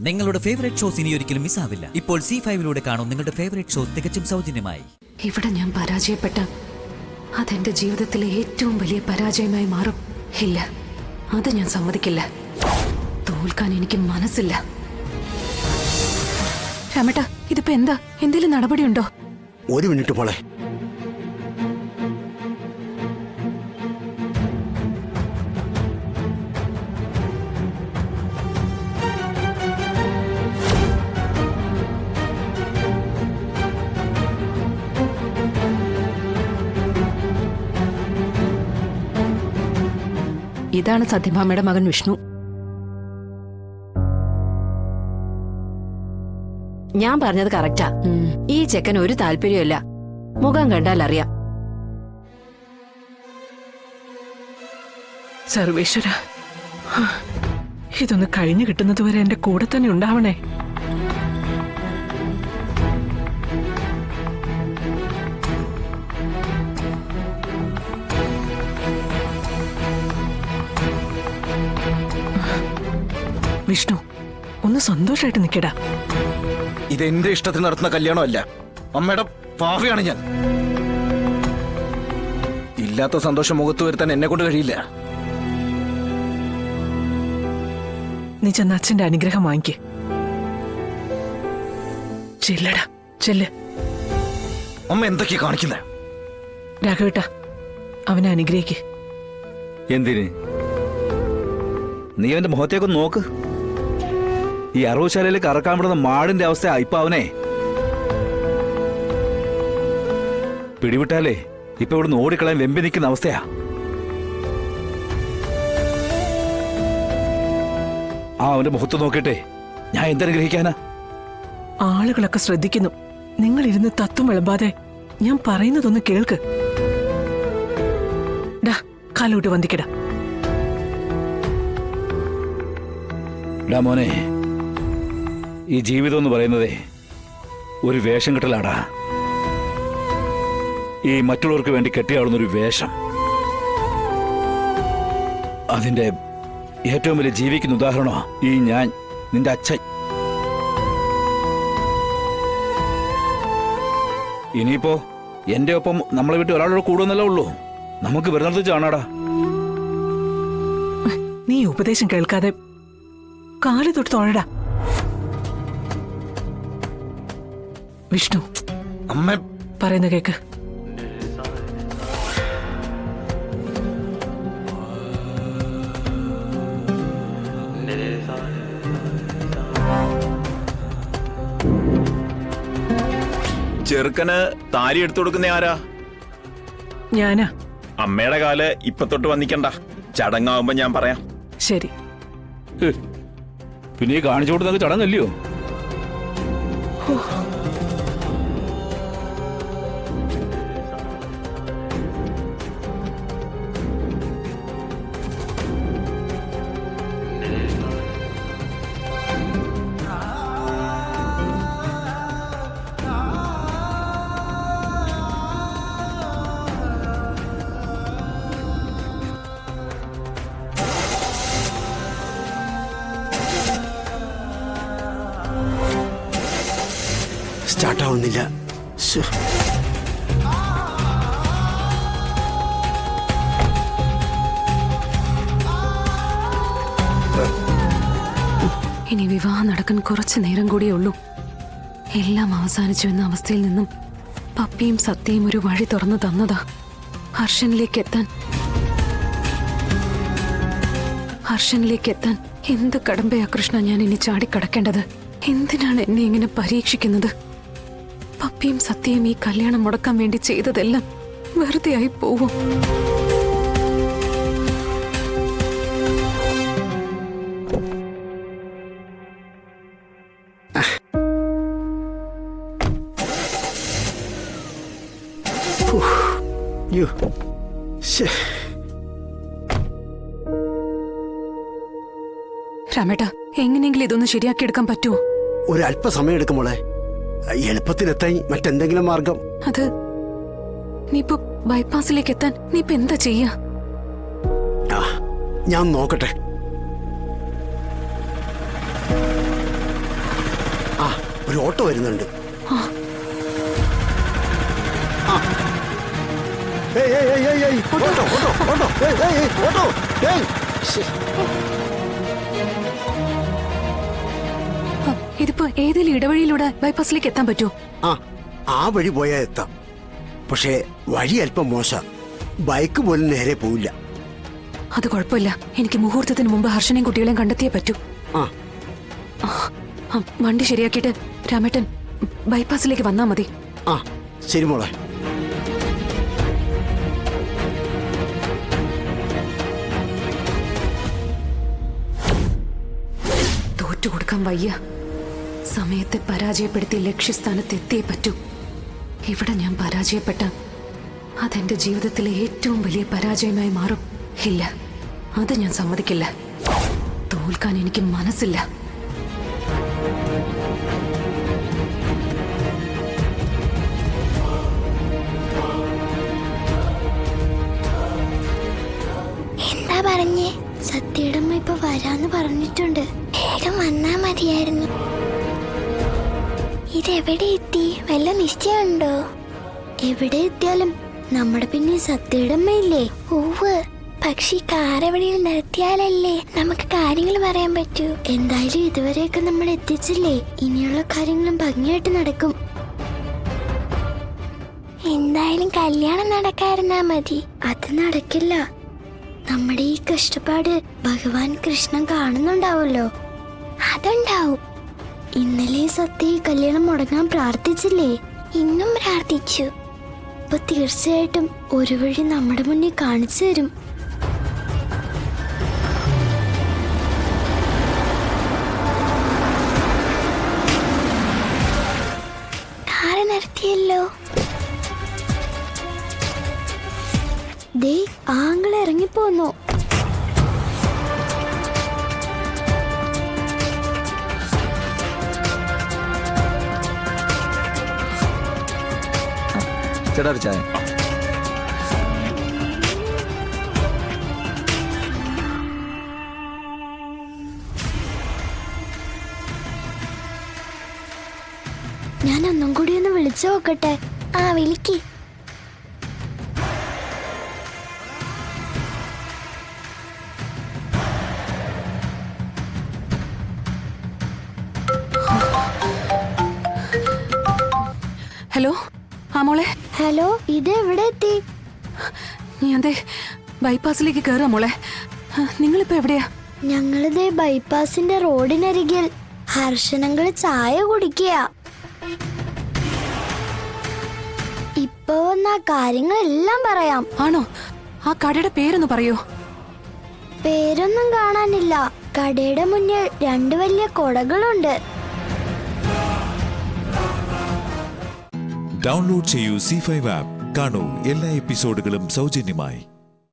നിങ്ങളുടെ favourite shows ഇനി ഒരിക്കലും മിസ്സാവില്ല. ഇപ്പോൾ C5 കാണും നിങ്ങളുടെ ഫേവറേറ്റ് ഷോസ് തികച്ചും സൗജന്യമായി. ഇവിടെ ഞാൻ പരാജയപ്പെട്ട അതെന്റെ ജീവിതത്തിലെ ഏറ്റവും വലിയ പരാജയമായി മാറും. ഇല്ല, അത് ഞാൻ സമ്മതിക്കില്ല. തോൽക്കാൻ എനിക്ക് മനസ്സില്ല. രാമേട്ടാ, ഇതിപ്പോ എന്താ? എന്തെങ്കിലും നടപടിയുണ്ടോ? ഒരു മിനിറ്റ് മോളെ. ഇതാണ് സത്യഭാമയുടെ മകൻ വിഷ്ണു. ഞാൻ പറഞ്ഞത് കറക്റ്റാ. ഈ ചെക്കൻ ഒരു താല്പര്യമല്ല, മുഖം കണ്ടാൽ അറിയാം. സർവേശ്വര, ഇതൊന്ന് കഴിഞ്ഞു കിട്ടുന്നത് വരെ എന്റെ കൂടെ തന്നെ ഉണ്ടാവണേ. വിഷ്ണു, ഒന്ന് സന്തോഷമായിട്ട് നിൽക്കടാ. ഇതെന്റെ ഇഷ്ടത്തിന് നടത്തുന്ന കല്യാണമല്ല. അമ്മയുടെ ഭാവിയാണ് ഞാൻ. ഇല്ലാത്ത സന്തോഷം മുഖത്ത് വരുത്താൻ എന്നെ കൊണ്ട് കഴിയില്ല. നീ ചെന്ന അച്ഛന്റെ അനുഗ്രഹം വാങ്ങിക്ക്. ചെല്ലടാ, ചെല്ല്. അമ്മ എന്തൊക്കെയാ കാണിക്കുന്നത്? രാഘവേട്ട, അവനെ അനുഗ്രഹിക്ക്. എന്തിന്? നീ അവന്റെ മുഖത്തേക്കൊന്ന് നോക്ക്. ഈ അറുപശാലയിലേക്ക് അറക്കാൻ വിടുന്ന മാടിന്റെ അവസ്ഥ ഇപ്പൊ അവനെ. പിടിവിട്ടാലേ ഇപ്പൊ ഇവിടുന്ന് ഓടിക്കളയാൻ വെമ്പി നിൽക്കുന്ന അവസ്ഥയാ. അവന്റെ മുഖത്ത് നോക്കിട്ടെ ഞാൻ എന്തനുഗ്രഹിക്കാനാ? ആളുകളൊക്കെ ശ്രദ്ധിക്കുന്നു. നിങ്ങൾ ഇരുന്ന് തത്വം വിളമ്പാതെ ഞാൻ പറയുന്നതൊന്ന് കേൾക്ക്. ഡാ, കാലോട്ട് വന്ദിക്കടാ. മോനെ, ഈ ജീവിതം എന്ന് പറയുന്നതേ ഒരു വേഷം കെട്ടലാടാ. ഈ മറ്റുള്ളവർക്ക് വേണ്ടി കെട്ടിയാടുന്നൊരു വേഷം. അതിന്റെ ഏറ്റവും വലിയ ജീവിക്കുന്ന ഉദാഹരണമാ ഈ ഞാൻ, നിന്റെ അച്ഛൻ. ഇനിയിപ്പോ എന്റെ ഒപ്പം നമ്മളെ വീട്ടിൽ ഒരാളോട് കൂടുന്നല്ലേ ഉള്ളൂ. നമുക്ക് വരുന്നത് കാണാടാ. നീ ഉപദേശം കേൾക്കാതെ കാല് തൊട്ട് തൊഴടാ. വിഷ്ണു, അമ്മ പറയുന്ന കേക്ക്. ചെറുക്കന് താലി എടുത്തു കൊടുക്കുന്ന ആരാ? ഞാനാ. അമ്മയുടെ കാല് ഇപ്പൊ തൊട്ട് വന്നിക്കണ്ട, ചടങ്ങാവുമ്പോ ഞാൻ പറയാം. ശരി. പിന്നെ ഈ കാണിച്ചു കൊടുത്തൊക്കെ ചടങ്ങല്ലയോ? സ്റ്റാർട്ടാവുന്നില്ല. ഇനി വിവാഹം നടക്കാൻ കുറച്ചു നേരം കൂടിയേ ഉള്ളൂ. എല്ലാം അവസാനിച്ചു എന്ന അവസ്ഥയിൽ നിന്നും പപ്പിയും സത്യയും ഒരു വഴി തുറന്നു തന്നതാ. ഹർഷനിലേക്ക് എത്താൻ എന്ത് കടമ്പയാ കൃഷ്ണ ഞാൻ ഇനി ചാടിക്കടക്കേണ്ടത്? എന്തിനാണ് എന്നെ ഇങ്ങനെ പരീക്ഷിക്കുന്നത്? പപ്പിയും സത്യയും ഈ കല്യാണം മുടക്കാൻ വേണ്ടി ചെയ്തതെല്ലാം വെറുതെ ആയി പോവും. രാമേട്ടാ, എങ്ങനെയെങ്കിലും ഇതൊന്ന് ശരിയാക്കിയെടുക്കാൻ പറ്റുമോ? ഒരല്പസമയം എടുക്കും മോളെ. എളുപ്പത്തിലെത്തായി മറ്റെന്തെങ്കിലും മാർഗം? അത് നീയിപ്പോ ബൈപ്പാസിലേക്ക് എത്താൻ നീയിപ്പോ എന്താ ചെയ്യാ? ഞാൻ നോക്കട്ടെ. ആ ഒരു ഓട്ടോ വരുന്നുണ്ട്. ആ. ഏയ്, ഏയ്, ഏയ്, ഏയ്, ഏയ്, ഓട്ടോ, ഓട്ടോ, ഓട്ടോ, ഏയ്, ഏയ്, ഏയ്, ഓട്ടോ, ഏയ്. ശ്ശേ. ഇതിപ്പോ ഏതെങ്കിലും ഇടവഴിയിലൂടെ ബൈപ്പാസിലേക്ക് എത്താൻ പറ്റുമോ? ആ വഴി പോയാൽ എത്താം. പക്ഷേ വഴി അല്പം മോശ. ബൈക്ക് പോലും നേരെ പോവില്ല. അത് കുഴപ്പമില്ല. എനിക്ക് മുഹൂർത്തത്തിന് മുമ്പ് ഹർഷനെയും കുട്ടികളെയും കണ്ടെത്തിയേ പറ്റൂ. ആ വണ്ടി ശരിയാക്കിയിട്ട് രാമേട്ടൻ ബൈപ്പാസിലേക്ക് വന്നാ മതി. ആ ശരി മോളെ. തോറ്റുകൊടുക്കാൻ വയ്യ. സമയത്തെ പരാജയപ്പെടുത്തി ലക്ഷ്യസ്ഥാനത്ത് എത്തിയേ പറ്റൂ. ഇവിടെ ഞാൻ പരാജയപ്പെട്ട അതെന്റെ ജീവിതത്തിലെ ഏറ്റവും വലിയ പരാജയമായി മാറും. ഇല്ല, അത് ഞാൻ സമ്മതിക്കില്ല. തോൽക്കാൻ എനിക്ക് മനസ്സില്ല. എന്താ പറഞ്ഞേ? സത്യടമ്മ ഇപ്പൊ വരാന്ന് പറഞ്ഞിട്ടുണ്ട്. വേഗം വന്നാ മതിയായിരുന്നു. ഇതെവിടെ എത്തി? വല്ല നിശ്ചയമുണ്ടോ? എവിടെ എത്തിയാലും നമ്മുടെ പിന്നെ സത്യടമ്മയില്ലേ? ഓവ്. പക്ഷെ ഈ കാർ എവിടെയും നിർത്തിയാലല്ലേ നമുക്ക് കാര്യങ്ങൾ പറയാൻ പറ്റൂ. എന്തായാലും ഇതുവരെയൊക്കെ നമ്മൾ എത്തിച്ചില്ലേ, ഇനിയുള്ള കാര്യങ്ങളും ഭംഗിയായിട്ട് നടക്കും. എന്തായാലും കല്യാണം നടക്കാതിരുന്നാ മതി. അത് നടക്കില്ല. നമ്മുടെ ഈ കഷ്ടപ്പാട് ഭഗവാൻ കൃഷ്ണൻ കാണുന്നുണ്ടാവുമല്ലോ. അതുണ്ടാവും. ഇന്നലെ സത്യ ഈ കല്യാണം മുടങ്ങാൻ പ്രാർത്ഥിച്ചില്ലേ? ഇന്നും പ്രാർത്ഥിച്ചു. അപ്പൊ തീർച്ചയായിട്ടും ഒരു വഴി നമ്മുടെ മുന്നിൽ കാണിച്ചു തരും. കാറ് നിർത്തിയല്ലോ. ദേ ആങ്ങളെ ഇറങ്ങിപ്പോന്നു. ചേട്ടാ ഒരു ചായ. ഞാൻ ഒന്നും കൂടി ഒന്ന് വിളിച്ചു നോക്കട്ടെ. ആ വിളിക്ക്. ഹലോ. ആ മോളെ. ഹലോ, ഇത് എവിടെ എത്തി? ഞാൻ ദേ ബൈപ്പാസിലേക്ക് കയറാം മോളെ. നിങ്ങളിപ്പോ എവിടെയാ? ഞങ്ങളിത് ബൈപ്പാസിന്റെ റോഡിനരികിൽ ഹർഷനങ്ങൾ ചായ കുടിക്കുക. ഇപ്പൊ വന്ന കാര്യങ്ങളെല്ലാം പറയാം. ആണോ? ആ കടയുടെ പേരൊന്ന് പറയൂ. പേരൊന്നും കാണാനില്ല. കടയുടെ മുന്നിൽ 2 വലിയ കൊടകളുണ്ട്. ഡൗൺലോഡ് ചെയ്യൂ C5 ആപ്പ്. കാണൂ എല്ലാ എപ്പിസോഡുകളും സൗജന്യമായി.